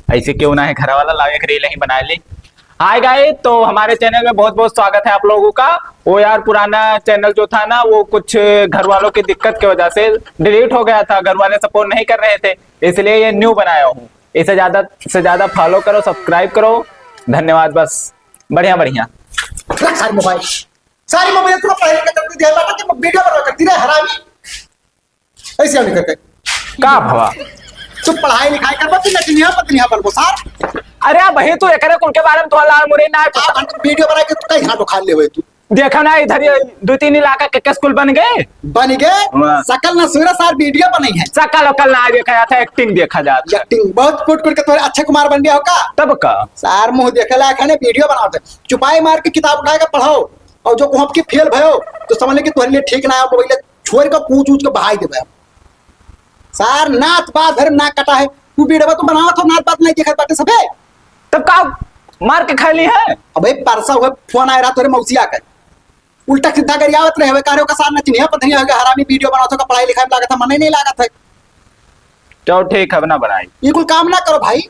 ऐसे क्यों ना है, घर वाला लाओ एक रील ही बना ली। हाय गाइस, तो हमारे चैनल में बहुत बहुत स्वागत है आप लोगों का। वो यार पुराना चैनल जो था ना, वो कुछ घर वालों की दिक्कत की वजह से डिलीट हो गया था। घर वाले सपोर्ट नहीं कर रहे थे, इसलिए ये न्यू बनाया हूँ। इसे ज्यादा से ज्यादा फॉलो करो, सब्सक्राइब करो। धन्यवाद। बस बढ़िया बढ़िया। सारी मोबाइल थोड़ा पढ़ाई का करती ध्यान रखा कि वीडियो बनवा करती रहे हरामी। ऐसे नहीं करते का भवा तू पढ़ाई लिखाई करबा कि नचनिया पत्निया बनबो सार। अरे भाई तू एकरे कुल के बारे में तो लाल मुरे ना का वीडियो बना के कहीं हाथ उखाड़ लेवे तू। देखा ना इधर दो तीन इलाका के स्कूल बन गए सकल ना सूरज सार वीडियो बनी है। सकल वकल ना देखा जाता, एक्टिंग देखा जाता। एक्टिंग बहुत कुट कुट के तोरे अक्षय कुमार बन गया हो का तब का सार मुंह देखला खाने वीडियो बनाते चुपाई मार के किताब उठा के पढ़ाओ और जो को की फेल भयो तो समझ ले कि तोरे लिए ठीक ना है। मोबाइल छोड़ के कूच के बहाई देबे सार। नात बात धर्म ना कटा है तू वीडियो तो बनावा तो नात बात नहीं देखत बाटे सबे। तब का मार के खा ली है। अबे परसा हुए फोन आया रहा तोरे मौसिया का उल्टा सीधा गरियावत रहे कार्यों का सार नचनिया पत्निया हो गया हरामी। वीडियो बनाओ तो पढ़ाई लिखाई में लागत है, मन नहीं लागत है। चलो ठीक है, बना बनाई। ये कोई काम ना करो भाई।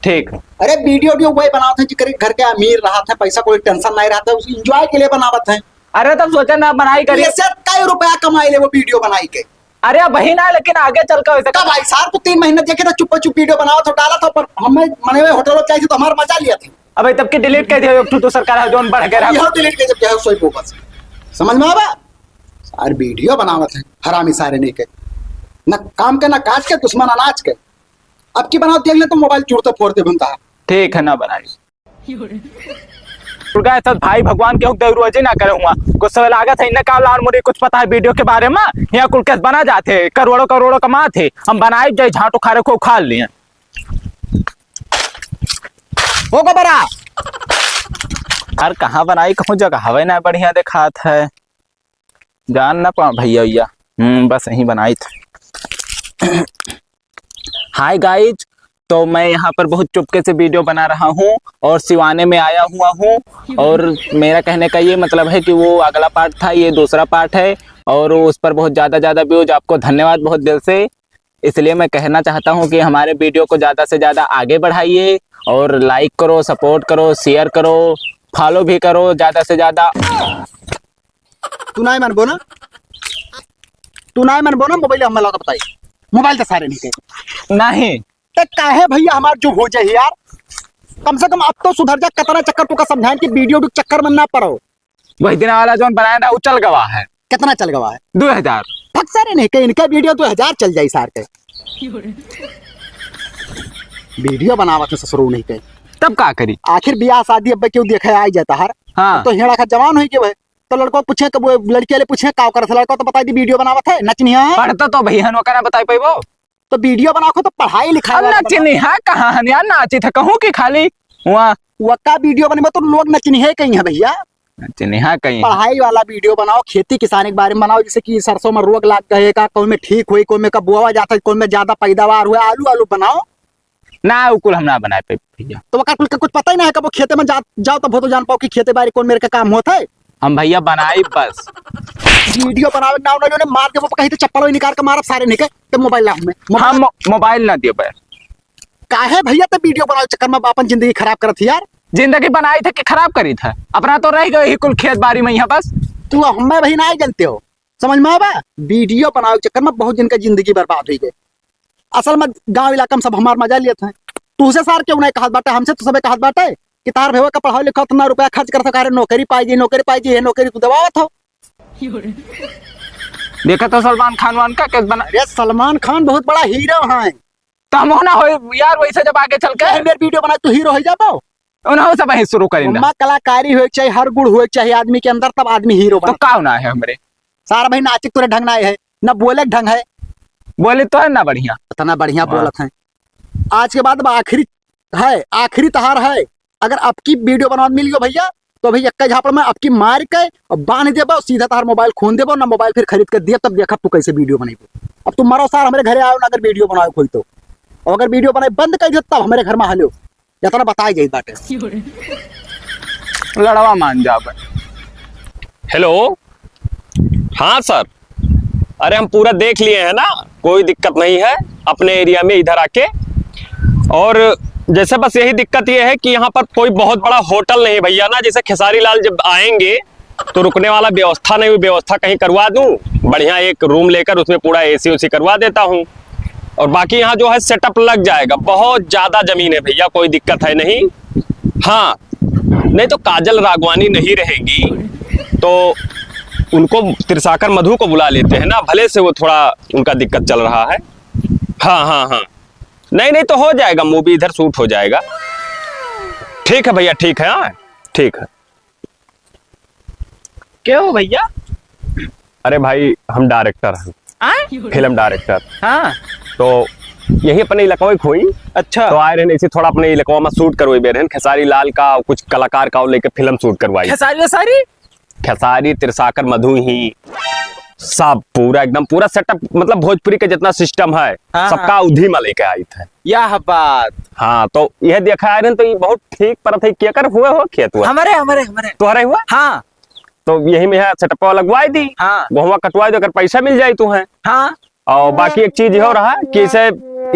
ठीक। अरे वीडियो वही बनाते हैं जिक्र घर के अमीर रहा था, पैसा कोई टेंशन नहीं रहता, उस एंजॉय के लिए बनावत है। अरे तब सोचा ना बनाई करिए। कई रुपया कमाई ले वो वीडियो बनाई के। अरे वही ना, लेकिन आगे चल कर कब भाई साहब तो 3 महीने देखे था चुप चुप वीडियो बनावा तो डाला था, पर हमें मने हुए होटलों चाहिए तो हमारा मजा लिया था। अब तब की डिलीट कर दिया तो सरकार जोन बढ़ गया यह डिलीट कर जब सोई बोबस समझ में आवा। सार वीडियो बनावत है हरामी सारे नहीं के ना काम के ना काज के दुश्मन अनाज के। अब की बनाओ देख ले तो मोबाइल चूड़ते फोड़ते घूमता है। ठीक है ना बनाई। सब भाई भगवान के रोज ही ना करूंगा कुछ समय लागत है इन्हें का मुझे कुछ पता है वीडियो के बारे में। यहाँ कुल केस बना जाते करोड़ों करोड़ों कमा थे, हम बनाए जाए झाटू खारे को उखाड़ लिए होगा बड़ा। यार कहाँ बनाई कहूँ जगह हवे ना बढ़िया दिखात है, जान ना पा भैया भैया। बस यही बनाई थी। हाय गाइज, तो मैं यहाँ पर बहुत चुपके से वीडियो बना रहा हूँ और सिवाने में आया हुआ हूँ। और मेरा कहने का ये मतलब है कि वो अगला पार्ट था, ये दूसरा पार्ट है और उस पर बहुत ज़्यादा व्यूज। आपको धन्यवाद बहुत दिल से। इसलिए मैं कहना चाहता हूँ कि हमारे वीडियो को ज़्यादा से ज़्यादा आगे बढ़ाइए और लाइक करो, सपोर्ट करो, शेयर करो, फॉलो भी करो ज़्यादा से ज़्यादा। तू ना मन बोना मोबाइल हम लोग बताई मोबाइल तो सारे नहीं काहे भैया हमार जो हो जाए यार। कम से कम अब तो सुधर जा। कतना चक्कर तू का समझाएं कि वीडियो चक्कर में ना पड़ो। वही दिन वाला जो बनाया था वो चल गवा है। कितना चल गवा है? 2000। भग सारे नहीं कहीं इनका वीडियो 2000 चल जाए सार के। वीडियो बनावा तो ससुरो नहीं कहीं तब का करी। आखिर ब्याह शादी अब क्यों देखा आई जाता हर। हाँ। तो हेड़ा का जवान हुई के तो लड़को पूछे कब लड़के ले पूछे का कर लड़का तो बता दी वीडियो बनावत है नचनिया है। पढ़ता तो भैया नौकरा बताई पाई वो तो वीडियो बनाओ तो पढ़ाई लिखाई नचनिया कहाँ यार नाची था कहूँ कि खाली वहाँ वक्का वीडियो बने तो लोग नचनिया कहीं है भैया। नचनिया कहीं पढ़ाई वाला वीडियो बनाओ, खेती किसानी के बारे में बनाओ, जैसे कि सरसों में रोग लाग गए का, कोई में ठीक हुई, कोई में कब बोआ जाता है, कोई में ज्यादा पैदावार हुआ, आलू बनाओ ना। उकुल हम ना बनाए पे भैया। तो वक्का कुछ पता ही नहीं है कब खेते में जाओ तो तो जान पाओ कि खेती बाड़ी कौन मेरे का काम होता है। हम भैया बनाई बस वीडियो बनावे ना उन्होंने जो मार के वो कहीं तो चप्पल निकाल के मारब सारे निकल तो मोबाइल ला में हम मोबाइल ना दियो काहे भैया तो वीडियो बनाओ चक्कर में अपन जिंदगी खराब करत यार। जिंदगी बनाई थे कि खराब करी था अपना तो रह गए कुल खेत बाड़ी में यहाँ बस। तू हमें भाई ना जानते हो समझ में आवा। वीडियो बनाओ चक्कर में बहुत जिनका जिंदगी बर्बाद हुई गई। असल में गाँव इलाका में सब हमार मजा लिया था। तू से सार क्यों नहीं कहत बाटे, हमसे तो सब कहत बाटे कि तार भेवा का पढ़ाओ लिखा इतना रुपया खर्च कर सका नौकरी पाई नौकरी तू दबावत हो। देखा तो सलमान खान वान का केस बना। अरे सलमान खान बहुत बड़ा हीरो है तो हम ना हो यार वैसे जब आगे चल के मेरे वीडियो बना तो हीरो हो जाओ। उन्होंने सब वही शुरू करेंगे। कलाकारी हो चाहिए, हर गुण हो चाहिए आदमी के अंदर, तब आदमी हीरो तो का ना है हमारे सारा भाई नाचे तुरे ढंग ना है ना बोले ढंग है। बोले तो है ना बढ़िया, इतना बढ़िया बोलत है। आज के बाद आखिरी तहार है। अगर आपकी वीडियो बनवा मिल गयो भैया तो भैया एक झापड़ में आपकी मार के और बांध देबो, सीधा तार मोबाइल खोन देबो ना, मोबाइल फिर खरीद कर दिया तब देखा तू कैसे वीडियो बनाइबो। अब तुम मरो सार हमारे घरे आओ ना, अगर वीडियो बनाओ कोई तो, और अगर वीडियो बनाए बंद कर दियो तब हमारे घर में हलो जितना बताई जाए बाटे। लड़वा मान जा। हेलो हाँ सर, अरे हम पूरा देख लिए हैं ना, कोई दिक्कत नहीं है अपने एरिया में इधर आके। और जैसे बस यही दिक्कत ये है कि यहाँ पर कोई बहुत बड़ा होटल नहीं भैया ना, जैसे खेसारी लाल जब आएंगे तो रुकने वाला व्यवस्था नहीं, व्यवस्था कहीं करवा दूं, बढ़िया एक रूम लेकर उसमें पूरा एसी उसी करवा देता हूँ। और बाकी यहाँ जो है सेटअप लग जाएगा, बहुत ज्यादा जमीन है भैया, कोई दिक्कत है नहीं। हाँ, नहीं तो काजल राघवानी नहीं रहेगी तो उनको तिरसाकर मधु को बुला लेते हैं ना, भले से वो थोड़ा उनका दिक्कत चल रहा है। हाँ हाँ हाँ, नहीं तो हो जाएगा, मूवी इधर शूट हो जाएगा। ठीक है भैया, ठीक है। हाँ ठीक है। क्या हो भैया? अरे भाई हम डायरेक्टर हैं, फिल्म डायरेक्टर। हाँ तो यही अपने इलाका में खोई, अच्छा। तो आए रहे इसी थोड़ा अपने इलाका में शूट करवाई बे रहे, खेसारी लाल का कुछ कलाकार का लेके फिल्म शूट करवाई। खेसारी तिरसाकर मधु ही सब पूरा एकदम पूरा सेटअप, मतलब भोजपुरी के जितना सिस्टम है हाँ, सबका उधी में लेके आई थे। यह बात। हाँ, तो यह देखा है तो ये बहुत ठीक पर थे, क्या कर हुए हो खेत हुआ हमारे तुम्हारे हुआ। हाँ, तो यही में है सेटअप लगवाई दी, हाँ बहुआ कटवाई दो, अगर पैसा मिल जाए तो है। हाँ। और बाकी एक चीज हो रहा कि जैसे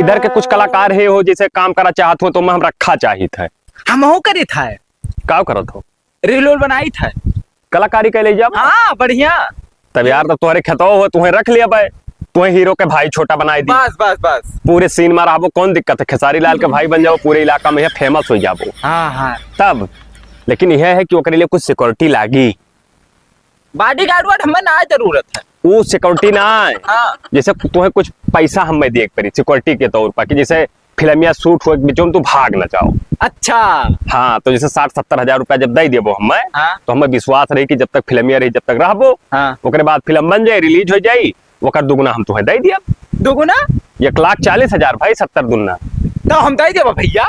इधर के कुछ कलाकार है हो, जैसे काम करा चाहत हो तो मैं हम रखा चाहिए था। हम हो करी था, क्या करत हो? रील उल बनाई था, कलाकारी के ले जा। हाँ बढ़िया। तब यार, तो तुम्हारे खेतो हो, तुम्हें रख लिया भाई, तुम्हें हीरो के भाई छोटा बनाई दी, बस बस बस, पूरे सीन में रहो, कौन दिक्कत है? खेसारी लाल के भाई बन जाओ, पूरे इलाका में फेमस हो जाओ। हाँ हाँ। तब लेकिन यह है कि ओकरे लिए कुछ सिक्योरिटी लागी, बॉडी गार्ड वार्ड हमें ना जरूरत है। वो सिक्योरिटी ना है। हाँ। जैसे तुम्हें कुछ पैसा हमें देख पड़ी सिक्योरिटी के तौर पर, कि जैसे फिल्मिया शूट हो बीच में तू भाग न जाओ। अच्छा। हाँ, तो जैसे 60-70 हजार रुपया जब दे देबो हमें, हाँ। तो हमें विश्वास रही कि जब तक फिल्मिया रही जब तक रहबो, हाँ। ओकरे बाद फिल्म बन जाए, रिलीज हो जाई, ओकर दुगुना हम तुम्हें दे दिया। दुगुना? 1,40,000 भाई, 70 दुगुना तो हम दे देबो भैया।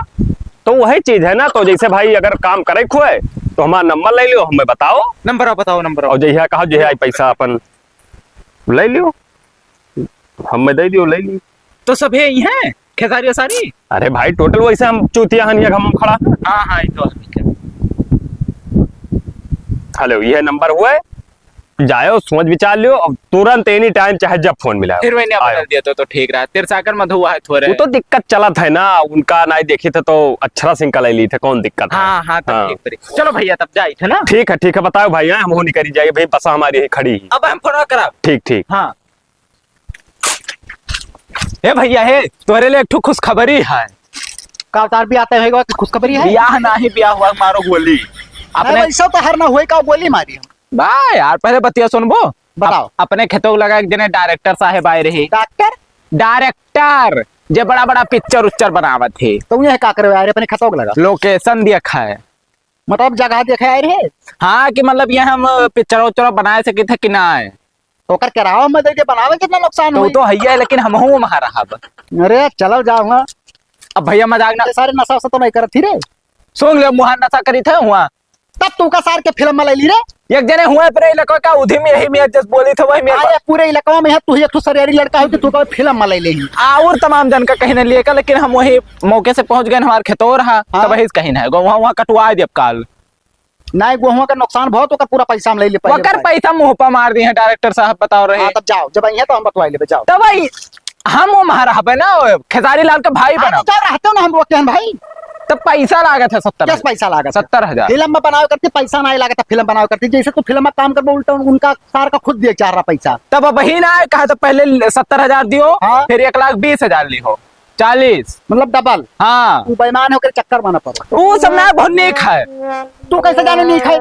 तो वही चीज है ना। तो जैसे भाई अगर काम करे खोए तो हमारा नंबर ले लियो, हमें बताओ, नंबर बताओ, नंबर। और जैसा कहो जो पैसा अपन ले लियो, हमें दे दियो, ले लियो। तो सब है ही हैं खेसारी सारी। अरे भाई टोटल वैसे हम चूतिया हनिया हम खड़ा। हाँ हाँ, ये तो हेलो, यह नंबर हुआ है, जाओ सोच विचार लियो, अब तुरंत एनी टाइम चाहे जब फोन मिला। फिर मैंने बदल दिया तो ठीक रहा। तिरसाकर मधु है थोड़े, वो तो दिक्कत चला था ना, उनका नहीं देखी थे तो अक्षरा सिंह का ले ली थे, कौन दिक्कत है? हाँ हाँ, तब ठीक पड़ी। चलो भैया तब जाए थे ना। ठीक है बताओ भाई, हम हो नहीं करी जाइए भाई, बस हमारी यही खड़ी ही। अब हम फोन करा। ठीक। हाँ हे भैया, हे तुम्हारे लिए एक ठो खुशखबरी है। का अवतार भी आता है खुशखबरी है। ब्याह ना ही ब्याह हुआ, मारो गोली अपने ऐसा तो हर ना हुए का गोली मारी हम। बा यार, पहले बतिया सुनबो। बताओ। अपने खेतों लगा एक जने डायरेक्टर साहेब आए रहे। डायरेक्टर जे बड़ा बड़ा पिक्चर उच्चर बनावत थे, तो उन्हें का करे यार, अपने खतौक लगा लोकेशन देखा है, मतलब जगह देखा है रे। हाँ कि मतलब ये हम पिक्चर उच्चर बनाए सके थे कि ना है, तो कर कराओ मत दे बनावे, कितना नुकसान तो हुई। तो है, लेकिन हम हूँ वहां रहा। अरे चलो जाऊंगा। अब भैया मजाक ना, सारे नशा तो नहीं करत थी रे। सुन ले, मुहान नशा करी थे हुआ, तब तू का सार के फिल्म में ले ली रे। एक जने हुए पर इलाका का उधी में यही में जस्ट बोली थे वही में आया पूरे इलाका में है, तू एक तो सरियारी लड़का है कि तू का फिल्म में ले ली। और तमाम जन का कहीं न लिए का, लेकिन हम वही मौके से पहुंच गए, हमारे खेतों रहा तब वही कहीं ना है वहाँ कटवा दिया काल। नहीं गेहूं का नुकसान बहुत होगा, पूरा पैसा हम ले ले। वकर पैसा मुंह पर मार दिए हैं डायरेक्टर साहब, बताओ रहे। तब जाओ, जब आई है तो हम बतवा ले जाओ। तब वही हम वो महारा पे ना खेसारी लाल का भाई बना, तो रहते हो ना हम वो कहन भाई। तब पैसा लागत है 70। किस पैसा लागत? 70,000। फिल्म में बनाओ करती पैसा नहीं लागत, फिल्म बनाओ करती जैसे तू फिल्म में काम कर उल्टा उनका सार का खुद दिए चाह रहा पैसा। तब वही ना कहा, तो पहले 70,000 दियो, हाँ। फिर 1,20,000 लिहो, 40 मतलब डबल। हाँ, तू बेईमान होकर चक्कर बना पड़ो। वो सब ना बहुत नेक है। तू कैसे जाने नहीं खाए?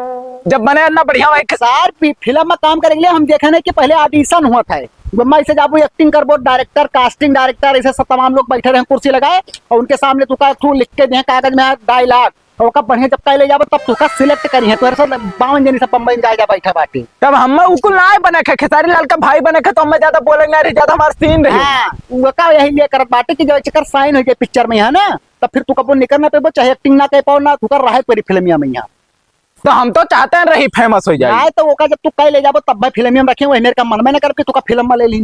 जब बने ना बढ़िया भाई सार फिल्म में काम करेंगे हम देखे नहीं कि पहले ऑडिशन हुआ था, मैं ऐसे जाबू एक्टिंग करबो, डायरेक्टर कास्टिंग डायरेक्टर ऐसे सब तमाम लोग बैठे रहे, कुर्सी लगाए और उनके सामने तू का तू लिख के दे कागज में डायलॉग, और कब बढ़िया जब कह ले जाबो तब तू का सिलेक्ट करी है। तो ऐसा 52 जनी सब बम्बई जा बैठा बाटे। तब हम उकुल ना बने खे, खेसारी लाल का भाई बने खे, तो हम ज्यादा बोलेंगे अरे ज्यादा हमारा सीन रहे। हाँ, वो का यही लिए करत बाटे कि जब चक्कर साइन हो जाए पिक्चर में है ना, तब फिर तू कबो निकलना पे चाहे एक्टिंग ना कर पाओ ना, तू कर रहा है पूरी फिल्मिया में यहाँ। तो हम तो चाहते हैं रही फेमस हो जाए। ना तो वो का जब तू कह ले जाबो तब भाई फिल्मिया में रखे, वही मेरे का मन में ना करके तू का फिल्म में ले ली।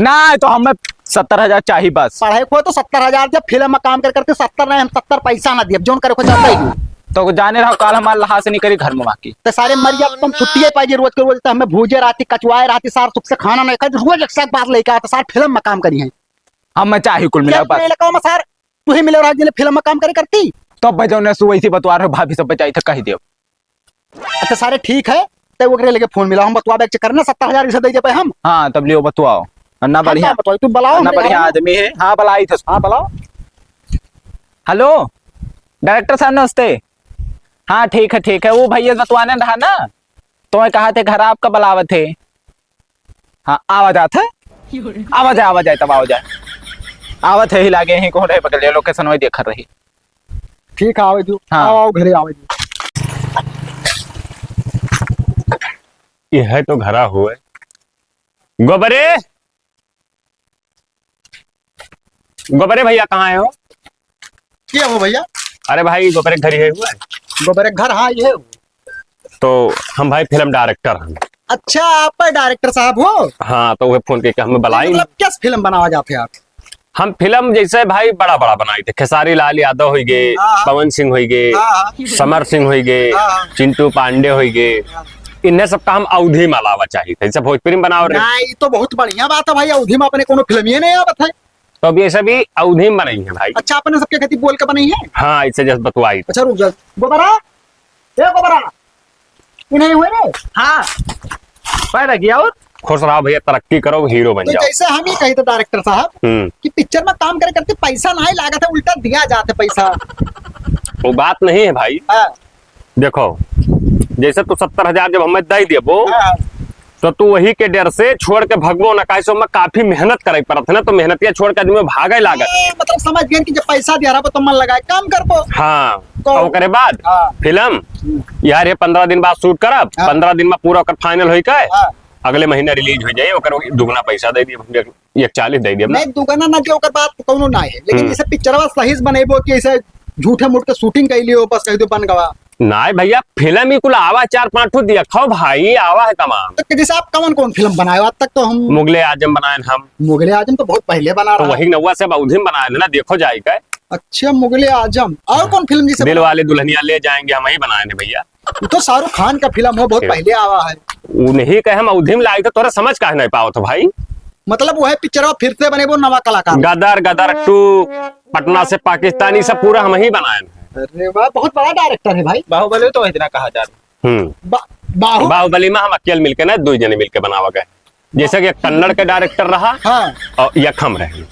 ना तो हमें 70,000 चाहिए बस। पढ़ाई को तो 70,000 जब फिल्म में काम करते 70 नहीं, हम 70 पैसा ना दिए जोन करे को चाहता ही। तो जाने रहो काल हमारे लहा से नहीं करी घर में बाकी तो सारे मर जा, तुम छुट्टी पाई रोज के रोज, तो हमें भूजे राती कचवाए राती सार सुख से खाना नहीं खाए, रोज एक साथ बात लेके आता सार फिल्म में काम करी है। हम चाहिए कुल मिला बस। में सार तू ही मिले राज फिल्म में काम करे करती। तो बजो ने सु वैसे बतवा रहे हो, भाभी सब बचाई थे कही दे। अच्छा सारे ठीक है, ते वो लेके फोन मिला हम बतवा बैग करना 70,000 इसे दे पे हम। हाँ तब लियो बतवाओ। अन्ना बढ़िया, बतवाओ तू बुलाओ अन्ना बढ़िया आदमी है। हाँ बुलाई थे। हाँ बुलाओ। हेलो डायरेक्टर साहब नमस्ते। हाँ ठीक है वो भैया बतवाने रहा ना, तो कहा थे घर आपका बुलावत थे। हाँ आवाज आत है, आवाज आए तब आवाज आवत है ही लागे ही को पकड़ लोकेशन वही देख रही। ठीक है, आवे तू। हाँ। आओ घरे आवे तू। ये है तो घरा हुआ गोबरे भैया कहाँ है हो? क्या हो भैया? अरे भाई गोबरे घर ही है हुआ है। गोबरे घर, हाँ ये है। तो हम भाई फिल्म डायरेक्टर हैं। अच्छा आप डायरेक्टर साहब हो? हाँ तो वो फोन करके हमें बुलाई। मतलब किस फिल्म बनावा जाते हैं आप? हम फिल्म जैसे भाई बड़ा बड़ा बनाई थे, खेसारी लाल यादव हो गए, हाँ। पवन सिंह हो गए, हाँ। समर सिंह हो गए, हाँ। चिंटू पांडे हो गए, इन्हें सबका हम अवधि में अलावा चाहिए थे, जैसे भोजपुरी में बनाओ रहे। नहीं तो बहुत बढ़िया बात है भाई, अवधि में अपने कोनो फिल्म ही नहीं आवत है। तो अब ये सभी अवधि में बनाई है भाई। अच्छा आपने सबके खेती बोल के बनाई है? हाँ इससे जस्ट बतवाई। अच्छा रुक जा। गोबरा, ए गोबरा, ये नहीं हुए रे? हाँ पैदा किया और खुश रहो भैया, तरक्की करो, हीरो बन तो जाओ। जैसे हम ही कही थे डायरेक्टर साहब कि पिक्चर में काम करे करते पैसा नहीं लागत है, उल्टा दिया जाते पैसा। वो बात नहीं है भाई। हाँ। देखो जैसे तू 70,000 जब हमें दे देबो, हाँ। तो तू वही के डर से छोड़ के भगबो ना, कैसे में काफी मेहनत करे पड़त है ना, तो मेहनतिया छोड़ के आदमी भागे लागत। मतलब समझ गए कि जब पैसा दिया रहा तो मन लगाए काम कर पो। हाँ तो- और करे बाद हाँ। फिल्म यार ये 15 दिन बाद शूट करब, हाँ। 15 दिन में पूरा कर फाइनल हो के हाँ। अगले महीने रिलीज हो जाए, ओकर दुगना पैसा दे दिए, 140 दे दिए। नहीं दुगना ना दियो, ओकर बात कोनो ना है, लेकिन जैसे पिक्चरवा सही से बनेबो कि ऐसे झूठे मूठ के शूटिंग कर लियो, बस कह दो बन गवा। ना भैया फिल्म ही कुल आवा 4-5 ठो देखो भाई, आवा है तमाम। तो जैसे आप कौन कौन फिल्म बनाए आज तक? तो हम मुगले आजम बनाए हम, मुगले आजम तो बहुत पहले बना तो रहा है। वही नौवा से अवधि में बनाए थे ना, देखो जाएगा। अच्छा मुगले आजम, और कौन फिल्म जैसे दिल वाले दुल्हनिया ले जाएंगे हम ही बनाए थे भैया। ये तो शाहरुख खान का फिल्म हो, बहुत पहले आवा है। उन्हीं के हम अवधि में लाए थे, तोरा समझ काहे नहीं पाओ तो भाई। मतलब वो है पिक्चर फिर से बने वो नवा कलाकार। गदर 2, पटना से पाकिस्तानी सब पूरा हम ही बनाए हैं। अरे वाह, बहुत बड़ा डायरेक्टर है भाई। बाहुबली तो इतना कहा जा रहा। बाहु। बाहुबली में हम अकेले मिलके ना 2 जने मिलके बनावा गए, जैसे कि कन्नड़ के डायरेक्टर रहा हाँ। और एक हम रहे।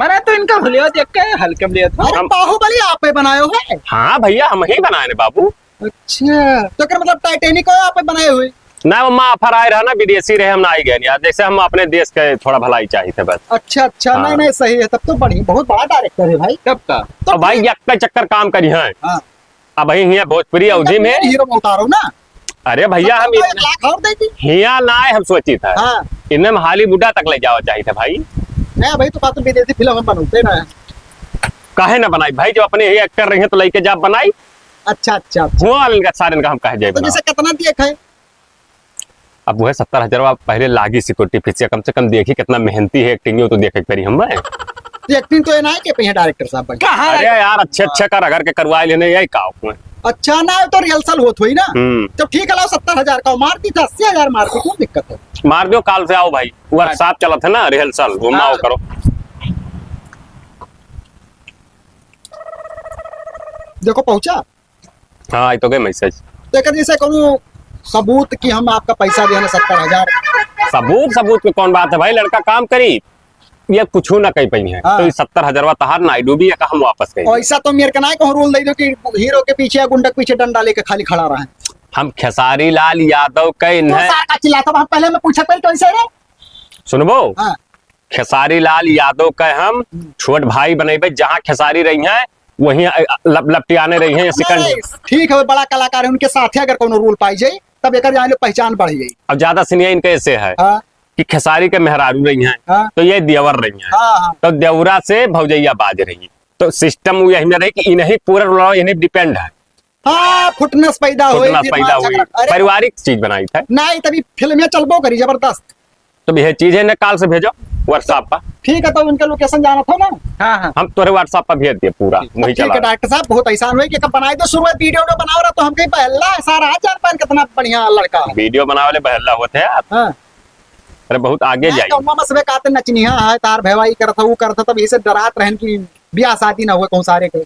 मैंने तो इनका भूलिया देख के हल्के में लिया था। अरे बाहुबली आप ही बनाए हो है? हाँ भैया हम ही बनाए ने बाबू। अच्छा तो क्या मतलब टाइटैनिक आप ही बनाए हुए? ना वो माँ फराए रहा ना, विदेशी रहे, हम ना आई गए यार, जैसे हम अपने देश के थोड़ा भलाई चाहिए थे बस। अच्छा अच्छा। हाँ। नहीं नहीं सही है, तब तो बढ़िया, बहुत बड़ा डायरेक्टर है भाई। कब का? तो अब भाई एक चक्कर काम करी है। हाँ। अब वही हिया भोजपुरी अवधि में। हीरो में उतारो ना। अरे भैया हम 1 लाख और दे दी। हिया ना आए, हम सोची था हाँ। इन्हें हम हॉलीवुड तक ले जावा चाहिए थे भाई। नहीं भाई तो बात तो विदेशी फिल्म हम बनते ना। काहे ना बनाई भाई, जो अपने ही एक्टर रहे तो लेके जा बनाई। अच्छा अच्छा। हुआ इनका सारे का हम कहे जाए तो बनाओ। जैसे कितना दिए है? अब वो है 70,000 पहले लागी सिक्योरिटी फीस, कम से कम देखी कितना मेहनती है एक्टिंग, तो देखे पड़ी हम। एक्टिंग तो ये ना है कि पे डायरेक्टर साहब बन। अरे यार अच्छे कर अगर के करवाए लेने यही का। अच्छा ना तो रिहर्सल होत हुई ना। तो ठीक है लाओ 70,000 का मार दी था, 80,000 मार दी, क्यों दिक्कत है? मार दो, काल से आओ भाई, वर्कशॉप चला था ना रिहर्सल, घुमाओ करो। देखो पहुंचा। हाँ तो गए मैसेज। तो जैसे कहूँ सबूत कि हम आपका पैसा दिया ना 70,000। सबूत की कौन बात है भाई, लड़का काम करी ये कुछ ना कही पई है। हाँ। तो 70,000 तहार ना डूबी का हम वापस कही। ऐसा तो मेरे का ना कहूँ रूल दे दो कि हीरो के पीछे या गुंडा के पीछे डंडा लेके खाली खड़ा रहा है। हम खेसारी लाल यादव के तो इन्हें सारा चिल्लाता, हम पहले मैं पूछा पहले कैसे रे? सुनबो, हाँ। खेसारी लाल यादव के हम छोट भाई बनेबे, जहाँ खेसारी रही हैं वही लपटियाने रही हैं सिकंड। ठीक है, वो बड़ा कलाकार है, उनके साथ अगर कोनो रूल पाई जाए तब एक पहचान बढ़ गई। अब ज्यादा सीनियर इनके ऐसे है हाँ। कि खेसारी के मेहरारू रही हैं, हाँ। तो ये देवर रही हैं, हाँ, हाँ। तो देवरा से भौजैया बाज रही, तो सिस्टम यही में रही कि इन्हीं पूरा इन्हीं डिपेंड है। हाँ फुटनेस पैदा हुई, पैदा हुई, अरे पारिवारिक चीज बनाई था। नहीं तभी फिल्म चलबो करी जबरदस्त। तो यह चीज है ना, काल से भेजो व्हाट्सएप पर। ठीक है, तो उनका लोकेशन जाना था ना। हाँ हाँ हम तोरे व्हाट्सएप पर भेज दिए पूरा, वही ठीक है चला। डॉक्टर साहब, बहुत ऐसा हुआ कि बनाए दो शुरुआत वीडियो बनाओ रहा तो हम कहीं पहला सारा जान पान कितना बढ़िया लड़का है। वीडियो बनावे वाले बहला होते हैं यार। हाँ। अरे बहुत आगे जाइए। मसबे काते नचनिया है, तार भैवाई करता वो करता, तब इसे डरात रहन की ब्याह शादी ना हुआ कौन सारे के।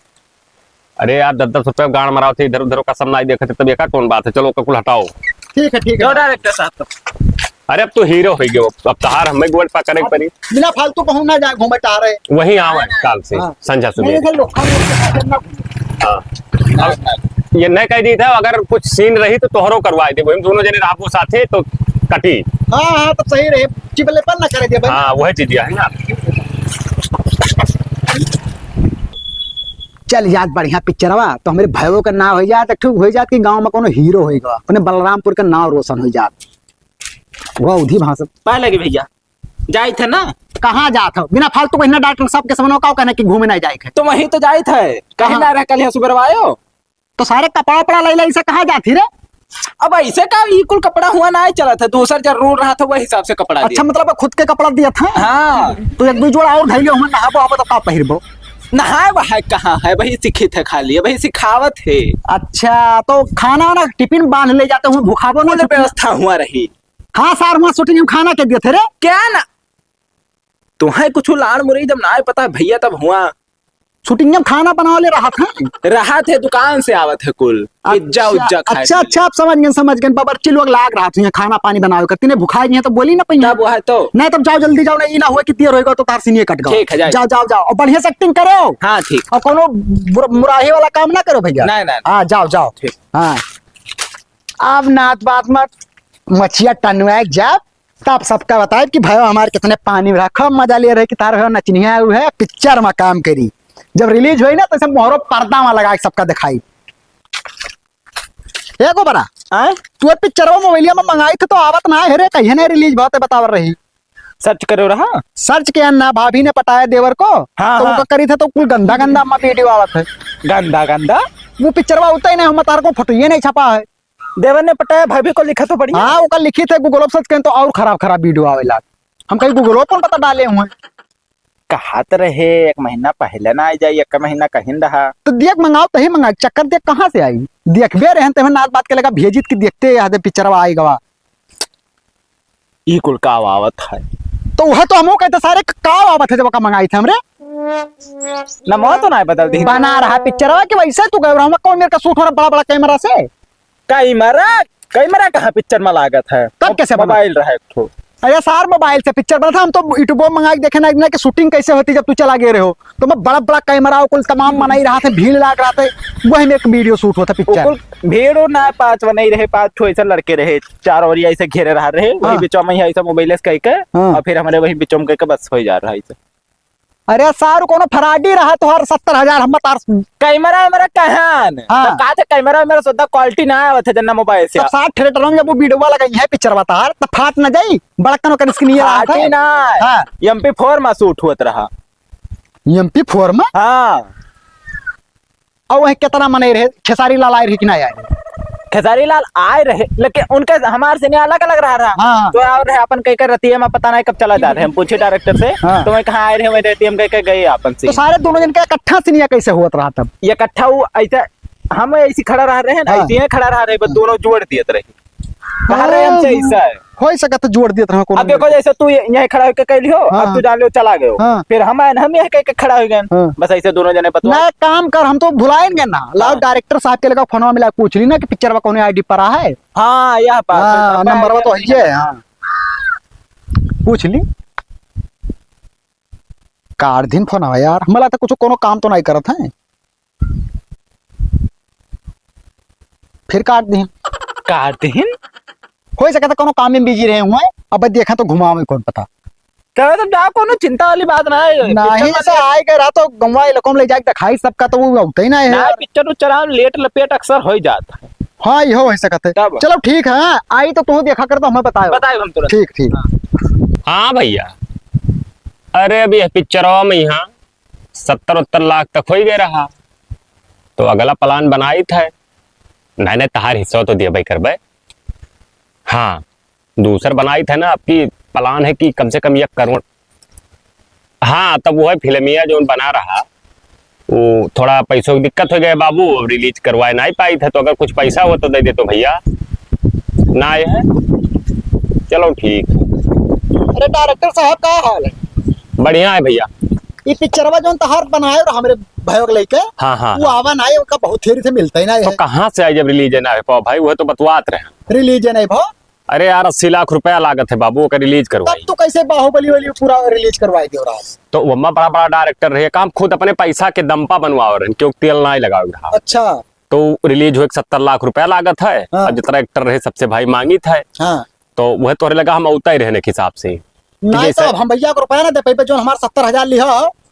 अरे यार 10-10 रुपये गाड़ मराओ थे, इधर उधर का सब नहीं देखे थे, तब एका कौन बात है। चलो ककुल हटाओ। ठीक है जो डायरेक्टर साहब अरे अब तो हीरो हो गए, अब तहार हमें गोल पा करे परी। बिना फालतू कहूँ ना जाए घूमे टहरे। वही आवे काल से हाँ। संझा नहीं, सुबह। इधर लोग हाँ अब ये नहीं कह दी था, अगर कुछ सीन रही तो तोहरो करवाए दे, हम दोनों जने आपको साथे तो कटी। हाँ हाँ तब सही रहे, चिपलेपन ना करे दे भाई। हाँ वही चीज है ना। चल याद बढ़िया पिक्चरवा तो हमारे भाइयों का नाम हो जात, ठीक हो जात कि गांव में कोनो हीरो होएगा, अपने बलरामपुर का नाम रोशन हो जात। वो उधी भाषा पहले की भैया जाए थे ना, कहाँ जात हो बिना फालतू कहना डॉक्टर साहब के समनो का कहना कि घूमे ना जाए। तो वही तो जाए थे, कहीं ना रह कल यहाँ सुबह आयो। तो सारे कपड़ा उपड़ा ले इसे कहाँ जाती रे? अब ऐसे का ये कुल कपड़ा हुआ ना चला था, दूसरा जरूर रहा था वही हिसाब से कपड़ा अच्छा दिया। मतलब खुद के कपड़ा दिया था। हाँ तो एक दो जोड़ा और धैले हुआ नहाबो आबो तो का पहिरबो। नहाए वहाए कहाँ है, वही सीखी थे खाली, वही सिखावत है। अच्छा तो खाना ना टिफिन बांध ले जाते हूँ भूखाबो ना। व्यवस्था हुआ रही। हाँ सार वहाँ शूटिंग में खाना के दिए थे रे। क्या ना तुम्हें कुछ लाड़ मुरई जब ना पता भैया तब हुआ शूटिंग में खाना बना ले रहा था। थे दुकान से आवत है कुल पिज्जा उज्जा खाए। अच्छा अच्छा आप समझ गए बाबरची लोग लाग रहा था खाना पानी बनावे करती ने भुखाई नहीं है तो बोली ना पहिया। तब वो है तो नहीं तब जाओ जल्दी जाओ, नहीं ना हुआ कि देर होएगा तो तार सीनिए कट गया। ठीक है, जाओ जाओ जाओ और बढ़िया से एक्टिंग करो। हाँ ठीक। और कोनो मुराहे वाला काम ना करो भैया। नहीं नहीं हाँ जाओ जाओ ठीक। हाँ अब नात बात मत मछिया टनवाए जब तब सबका बताए कि भाई हमारे कितने पानी में रखो मजा ले रहे कि तार भाई नचनिया है पिक्चर में काम करी। जब रिलीज हुई ना तो सब मोहरो पर्दा में लगा के सबका दिखाई। एको बड़ा तू पिक्चर मोबाइल में मंगाई थे तो आवत ना है रे, कहीं नहीं रिलीज बहुत बतावर रही। सर्च करो रहा सर्च किया ना भाभी ने पटाया देवर को। हाँ, तो हाँ। उनका करी थे तो कुल गंदा गंदा अम्मा वीडियो आवत है। गंदा गंदा वो पिक्चरवा उतना ही नहीं हम तार को फोटो ये नहीं छपा है। देवर ने पटाया भाभी को लिखा तो बढ़िया। हाँ वो कल लिखी थे गूगल सर्च करें तो और खराब खराब वीडियो आवेला। हम कहीं गूगल पर पता डाले हुए कहात रहे 1 महीना पहले ना आ जाए, 1 महीना कहीं रहा तो देख मंगाओ तही मंगा चक्कर देख कहाँ से आई देखबे रहे ते नाथ बात के लगा भेजित की देखते याद पिक्चरवा आई गवा ई कुल का आवत है। तो वह तो हमो कहते सारे का आवत है जब का मंगाई थे हमरे नमो तो ना बदल दी बना रहा पिक्चरवा कि वैसे तू कह रहा हूं कौन मेरे का शूट हो रहा बड़ा बड़ा कैमरा से। कैमरा कहाँ पिक्चर में लागत है, तब कैसे बना? मोबाइल रहा तो अरे सार मोबाइल से पिक्चर बना था हम तो यूट्यूब मंगा के देखे ना कि शूटिंग कैसे होती जब तू चला गए रहे हो तो मैं बड़ा बड़ा कैमरा कुल तमाम बनाई रहा था भीड़ लाग रहा था वही में एक वीडियो शूट होता पिक्चर। भीड़ ना 5 नहीं रहे 5 ठो ऐसा लड़के रहे 4 और ऐसे घेरे रहा रहे वही बिचो में ऐसा मोबाइल से कह के और फिर हमारे वही बिचो में कह के बस हो जा रहा है। अरे सारू कोनो फराडी रहा तो हर 70,000 हम तार कैमरा मेरा कहान हाँ। कहा था कैमरा मेरा सुद्धा क्वालिटी ना आवत है जन्ना मोबाइल से 60 थिएटर में जब वो वीडियो वाला है पिक्चर बता तो फाट ना जाई बड़कनो का स्क्रीन ये रहा फाटी ना हाँ। MP4 में शूट हुआ रहा MP4 में। हाँ और वही कितना मने रहे खेसारी लाल आए रहे कि ना आए रहे? खेसारी लाल आए रहे लेकिन उनके हमारे से अलग अलग रहा हाँ। तो और रहे अपन कह कर रतिया में पता नहीं कब चला जा रहे हम पूछे डायरेक्टर से हाँ। तो मैं कहाँ आए रहे मैं रहती हम कह के गए अपन से तो सारे दोनों जन का इकट्ठा सीनिया कैसे हुआ रहा तब ये इकट्ठा ऐसा हम ऐसी खड़ा रह रहे हैं ना हाँ। ऐसे खड़ा रह रहे बस दोनों जोड़ दिए रहे कहा रहे हमसे ऐसा है। हो सका तो जोड़ दिया था अब देखो जैसे तू यहाँ खड़ा होकर कह लियो हाँ। अब तू जान लो चला गए हाँ। फिर हम यहाँ कह के खड़ा हो गए हाँ। बस ऐसे दोनों जने बता ना काम कर हम तो भुलाएंगे ना लाओ डायरेक्टर साहब के लगा फोन मिला पूछ ली ना कि पिक्चर में कौन आईडी पर रहा है। हाँ यह हाँ, नंबर तो है हाँ पूछ ली कार दिन फोन आवा यार हमरा तो कुछ कोनो काम तो नहीं करत है फिर काट दी दिन हो सका था कोनो काम में बिजी रहे हुए अब देखा तो घुमाओ में कौन पता तो जा कोनो चिंता वाली बात ना है नहीं से आए गए रहा तो गंवा इलाकों में ले जाके दिखाई सबका तो वो होता ही ना है पिक्चर उच्चर लेट लपेट अक्सर हो जाता है। हाँ ये हो सकता है तब। चलो ठीक है आई तो तू देखा कर तो हमें बताओ बताए हम तुरंत ठीक ठीक हाँ भैया अरे अभी पिक्चरों में यहाँ 70-70 लाख तक हो ही गया रहा तो अगला प्लान बनाई था नहीं तहार हिस्सा तो दिया भाई कर भाई। हाँ दूसर बनाई था ना आपकी प्लान है कि कम से कम 1 करोड़। हाँ तब वो है फिल्मिया जो बना रहा वो थोड़ा पैसों की दिक्कत हो गया बाबू अब रिलीज करवाए नहीं पाई था तो अगर कुछ पैसा हो तो दे दे तो भैया ना आए है चलो ठीक। अरे डायरेक्टर साहब का हाल है बढ़िया है भैया ये पिक्चरवा जो तहार बनाए और हमरे भयो के लेके हाँ हाँ वो आवा ना है उनका बहुत देरी से मिलता ही ना तो है कहाँ से आई जब रिलीज है ना पाओ भाई, वो तो बतवात रहे। रिलीज है नहीं भाव। अरे यार 80 लाख रुपया लागत है बाबू का रिलीज तब करवाई। तो कैसे बाहुबली वाली पूरा रिलीज करवाई दे रहा। तो वम्मा बड़ा बड़ा डायरेक्टर रहे, काम खुद अपने पैसा के दम पर बनवाओ रहे, क्योंकि तेल ना ही लगाओ रहा। अच्छा तो रिलीज हुए 70 लाख रुपया लागत है, हाँ। और जितना एक्टर रहे सबसे भाई मांगी था, हाँ तो वह तोहरे लगा हम औता ही रहने के हिसाब से। नहीं जैसे- तो अब हम भैया को रुपया ना दे पे जो हमारे 70,000 लिया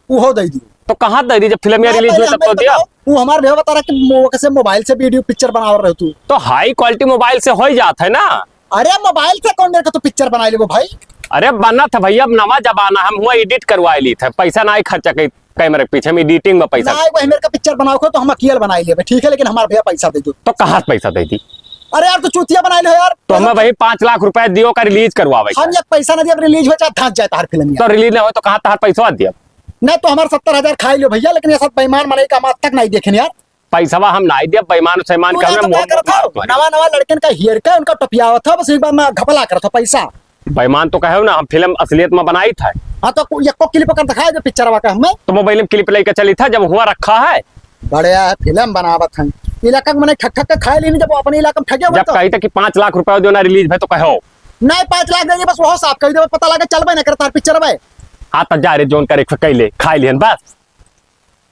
वो हो दे दी। तो कहाँ दे दी जब फिल्म या रिलीज हुई तब तो दिया। वो हमारे भैया बता रहा कि कैसे मोबाइल से वीडियो पिक्चर बना रहे तू। तो हाई क्वालिटी मोबाइल से हो ही जाता है ना। अरे मोबाइल से कौन मेरे को तू पिक्चर बना ले वो भाई। अरे बना था भैया, अब नवा जमाना, हम हुआ एडिट करवा ली था, पैसा ना ही खर्चा कई कैमरे के पीछे, हम एडिटिंग में पैसा। ना वही मेरे का पिक्चर बनाओ तो हम अकेले बना लिए ठीक है, लेकिन हमारे भैया पैसा दे दो। तो कहाँ से पैसा दे दी। अरे यार तू चूतिया बना ले यार। तो हमें वही 5 लाख रुपया दियो का रिलीज करवावे। हम एक पैसा ना दिया रिलीज हो चाहे धंस जाए तार फिल्म। तो रिलीज ना हो तो कहाँ तार पैसा दिया। नहीं तो हमारे 70,000 खा लियो भैया, लेकिन ये सब बेईमान मनाई का हम आज तक नहीं देखे यार। पैसा हम ना दिया, बेईमान सैमान तू ना तो क्या करत हो? नवा नवा लड़कन का हेयर का उनका टपियावा था, बस एक बार मैं घपला करता पैसा। बेईमान तो कहे ना, हम फिल्म असलियत में बनाई था। हाँ तो एक क्लिप कर दिखाए जो पिक्चर का हमें। तो मोबाइल में क्लिप लेकर चली था जब हुआ रखा है। बढ़िया है फिल्म बनावत है इलाका में मैंने ठक ठक के खाए लेनी जब वो अपने इलाका में ठगे हुए जब तो कही था कि 5 लाख रुपया दो ना रिलीज भाई, तो कहो नहीं 5 लाख देंगे बस वो साफ कर दे, पता लगे चल भाई ना करता पिक्चर भाई। हाँ तो जा रे जोन करे कैले खाई लिहन बस।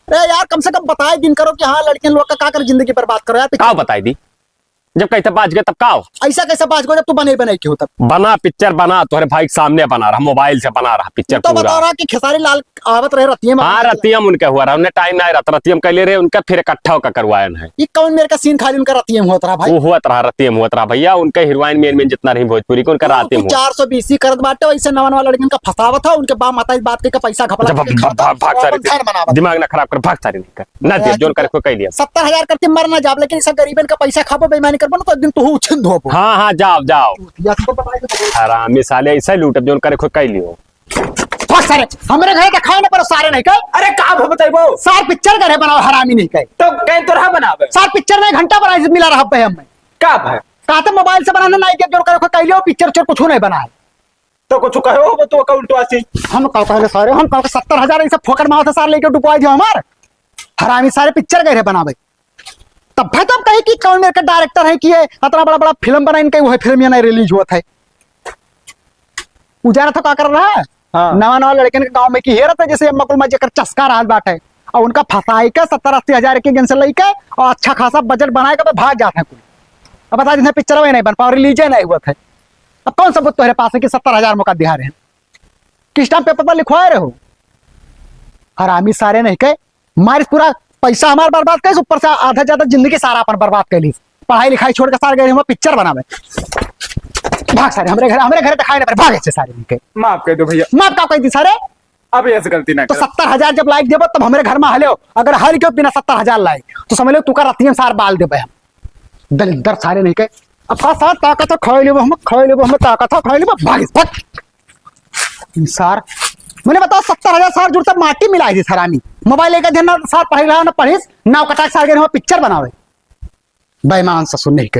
अरे यार कम से कम बताए दिन करो कि हाँ लड़कियों लोग का क्या कर जिंदगी बर्बाद करो यार। काव बताई दी जब कहते बाज गए तब काव ऐसा कैसे बात को जब तू बने बने क्यों तब। बना पिक्चर बना, तुम्हारे भाई के सामने बना रहा, मोबाइल से बना रहा पिक्चर तो बता पूरा। रहा कि खेसारी लाल आवत रहे रतिये हाँ रतियम उनके हुआ रहा, उन्हें टाइम नहीं रहता, रतियम कैले रहे उनका, फिर इकट्ठा होकर करवायन है। ये कौन मेरे का सीन खाली उनका रतिये में होता रहा भाई। वो हुआ रहा रतियम हुआ रहा भैया, उनके हीरोइन मेन जितना रही भोजपुरी को उनका रातियम हुआ। 420 करत बाटे वैसे नवा नवा लड़कियों का फसावा था, उनके बाप माता इस बात के पैसा घपला जब भाग सारे दिमाग ना खराब कर, भाग सारे नहीं कर ना दे जोन करे कोई कह लिया। 70,000 करते मरना जाब, लेकिन सब गरीबन का पैसा खाबो बेईमानी करबो ना तो एक दिन तू उछिन धोबो। हाँ हाँ जाओ जाओ या तो बताई तो आराम साले ऐसा लूटब जोन करे कोई कह लियो। बहुत सारे हमरे घर के खाए ना पर सारे नहीं कहे। अरे का बताइबो सार पिक्चर करे बनाओ हरामी नहीं कहे। तो कहीं तो रहा बनावे सार पिक्चर में घंटा बनाए मिला रहा पे हमें का भाई। कहते मोबाइल से बनाना नहीं जो करे कह लियो पिक्चर चोर कुछ नहीं बनाए। तो कुछ कहो वो तो अकाउंट वासी हम कहते सारे हम कहते 70,000 ऐसा फोकट माओ था सार लेके डुबवाई दियो हमार हरामी सारे पिक्चर गए बनावे। तब भाई तब कहे कि कौन मेरे का डायरेक्टर है कि ये इतना बड़ा बड़ा फिल्म बना इनका वो फिल्म या नहीं रिलीज हुआ था। उजारा तो क्या कर रहा है। हाँ। नवा नवा लड़के के गांव में की हेरत है जैसे मकुल में जकर चस्का रहा बाट है और उनका फसाई का 70-80 हजार के गेंद से लेके और अच्छा खासा बजट बनाए का भाग जाता है कोई। अब बता जिन्हें पिक्चर में नहीं बन पाओ रिलीज नहीं हुआ था। अब कौन सबूत तुम्हारे पास है कि 70,000 मौका दिहा रहे हैं। किस टाइम पेपर पर लिखवाए रहे हो हरामी सारे नहीं कहे मारिस पूरा पैसा हमारा बर्बाद कर ऊपर से आधा ज्यादा जिंदगी सारा अपन बर्बाद कर ली। पढ़ाई लिखाई छोड़ के सारे गए हम पिक्चर बनावे भाग सारे हमारे घर दिखाए ना भागे से सारे निकले। माफ कर दो भैया, माफ का कह दी सारे। अब ऐसे गलती ना तो करो। 70,000 जब लाइक देबो तब हमारे घर में हले हो। अगर हल क्यों बिना 70,000 लाइक तो समझ लो तू का रतियन सार बाल देबे हम दलिदर सारे नहीं कहे। अब का साथ ताकत खा लेबो हम ताकत खा लेबो भाग भाग सार मैंने बताओ 70,000 सार जुड़ता माटी मिलाई थी सरामी मोबाइल लेकर देना सार पढ़े ना पढ़िस नाव कटा सार गए पिक्चर बनावे बेईमान ससुर नहीं कहे।